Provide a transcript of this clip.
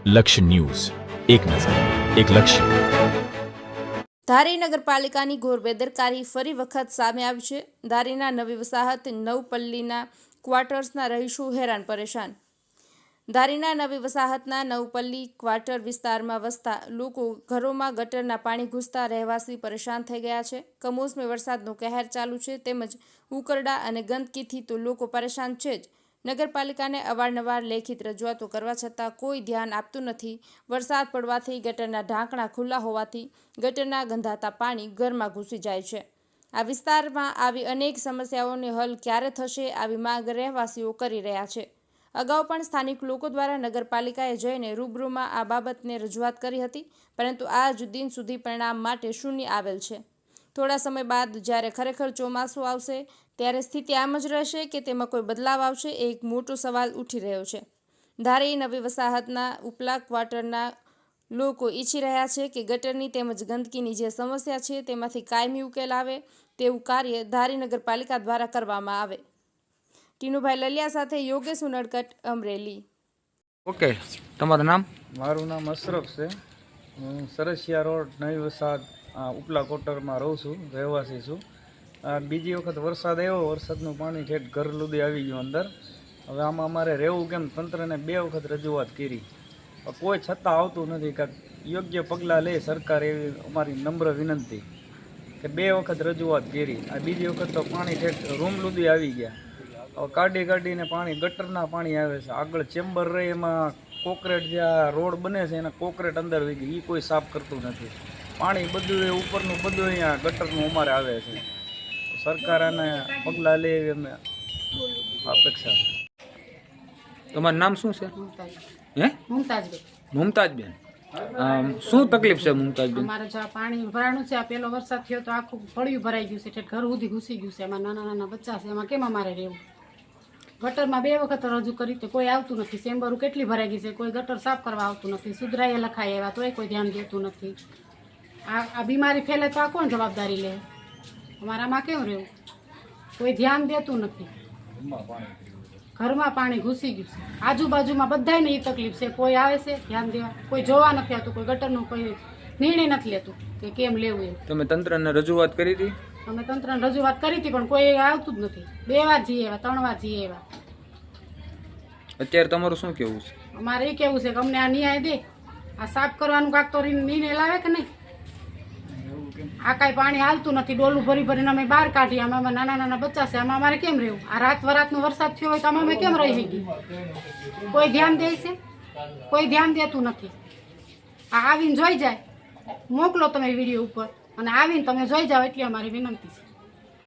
લક્ષ્ય ન્યૂઝ, એક નજર, એક લક્ષ્ય. ધારી નગરપાલિકાની ઘોર બેદરકારી ફરી વખત સામે આવી છે. ધારીના નવી વસાહત નવપલ્લીના ક્વાર્ટર્સના રહીશો હેરાન પરેશાન. ધારીના નવી વસાહતના નવપલ્લી ક્વાર્ટર વિસ્તારમાં વસતા લોકો ઘરોમાં ગટરના પાણી ઘૂસતા રહેવાસી પરેશાન થઈ ગયા છે. કમોસમી વરસાદનો કહેર ચાલુ છે, તેમજ ઉકરડા અને ગંદકીથી તો લોકો પરેશાન છે જ. નગરપાલિકાને અવારનવાર લેખિત રજૂઆતો કરવા છતાં કોઈ ધ્યાન આપતું નથી. વરસાદ પડવાથી ગટરના ઢાંકણા ખુલ્લા હોવાથી ગટરના ગંધાતા પાણી ઘરમાં ઘૂસી જાય છે. આ વિસ્તારમાં આવી અનેક સમસ્યાઓને હલ ક્યારે થશે, આવી માંગ રહેવાસીઓ કરી રહ્યા છે. અગાઉ પણ સ્થાનિક લોકો દ્વારા નગરપાલિકાએ જઈને રૂબરૂમાં આ બાબતને રજૂઆત કરી હતી, પરંતુ આજ દિન સુધી પરિણામ માટે શૂન્ય આવેલ છે. થોડા સમય બાદ જ્યારે ખરેખર ચોમાસું આવશે ત્યારે સ્થિતિ આમ જ રહેશે કે તેમાં કોઈ બદલાવ આવશે, એ એક મોટો સવાલ ઉઠી રહ્યો છે. ધારી નવી વસાહતના ઉપલા ક્વાર્ટરના લોકો ઈચ્છી રહ્યા છે કે ગટરની તેમજ ગંદકીની જે સમસ્યા છે તેમાંથી કાયમી ઉકેલ આવે તેવું કાર્ય ધારી નગરપાલિકા દ્વારા કરવામાં આવે. ટીનુભાઈ લલિયા સાથે યોગેશ ઉનડકટ, અમરેલી. ઓકે, તમારું નામ? મારું નામ અશરફ છે. હું સરસિયા રોડ નવી વસાહત ઉપલા ક્વાર્ટરમાં રહું છું, રહેવાસી છું. બીજી વખત વરસાદ આવ્યો, વરસાદનું પાણી ઠેઠ ઘર સુધી આવી ગયું અંદર. હવે આમાં અમારે રહેવું કેમ? તંત્રને 2 વખત રજૂઆત કરી, કોઈ છતાં આવતું નથી. કાંઈક યોગ્ય પગલાં લે સરકાર, એવી અમારી નમ્ર વિનંતી કે 2 વખત રજૂઆત કરી. આ બીજી વખત તો પાણી ઠેઠ રૂમ સુધી આવી ગયા. હવે કાઢીને પાણી ગટરના પાણી આવે છે. આગળ ચેમ્બર રહે એમાં કોકરેટ, જે આ રોડ બને છે એના કોકરેટ અંદર વહી ગઈ, એ કોઈ સાફ કરતું નથી. પાણી બધું એ ઉપરનું બધું અહીંયા ગટરનું અમારે આવે છે. સરકાર આને પગલાં લે એવી અમે અપેક્ષા. તમારું નામ શું છે? હે? મુમતાજબેન. મુમતાજબેન, શું તકલીફ છે મુમતાજબેન? અમારે જો આ પાણી ભરાણું છે, આ પેલો વરસાદ થયો તો આખું ફળિયું ભરાઈ ગયું છે, ઘર સુધી ઘૂસી ગયું છે. એમાં નાના બચ્ચા છે, એમાં કેમ અમારે રહેવું? ગટરમાં 2 વખત રજૂ કરી તો કોઈ આવતું નથી. ચેમ્બરો કેટલી ભરાઈ ગઈ છે, કોઈ ગટર સાફ કરવા આવતું નથી. સુધરાઈએ લખાય એવા તોય કોઈ ધ્યાન દેતું નથી. આ બીમારી ફેલે તો આ કોણ જવાબદારી લે? અમારામાં કેમ રહેવું? કોઈ ધ્યાન દેતું નથી. ઘરમાં પાણી ઘૂસી ગયું છે. આજુબાજુમાં બધાને એ તકલીફ છે. કોઈ આવે છે ધ્યાન દેવા, કોઈ જોવા નથી આવતું. કોઈ ગટરનું કોઈ નિર્ણય નથી લેતું કે કેમ લેવું એમ. તમે તંત્રને રજૂઆત કરી હતી? અમે તંત્રને રજૂઆત કરી હતી, પણ કોઈ આવતું જ નથી. 2 વાર જઈએ એવા, 3 વાર જઈએ એવા. અત્યારે તમારું શું કહેવું છે? અમારે એ કેવું છે કે અમને આ ન્યાય દે, આ સાફ કરવાનું કાંક તો નિર્ણય લાવે કે નહીં. આ કાંઈ પાણી હાલતું નથી. ડોલું ભરીને અમે બહાર કાઢીએ. અમે નાના બચ્ચા છે, આમાં અમારે કેમ રહેવું? આ રાત વરાતનો વરસાદ થયો હોય તો અમે કેમ રહી શકીએ? કોઈ ધ્યાન દે છે? કોઈ ધ્યાન દેતું નથી. આ આવીને જોઈ જાય, મોકલો તમે વિડીયો ઉપર, અને આવીને તમે જોઈ જાઓ, એટલી અમારી વિનંતી છે.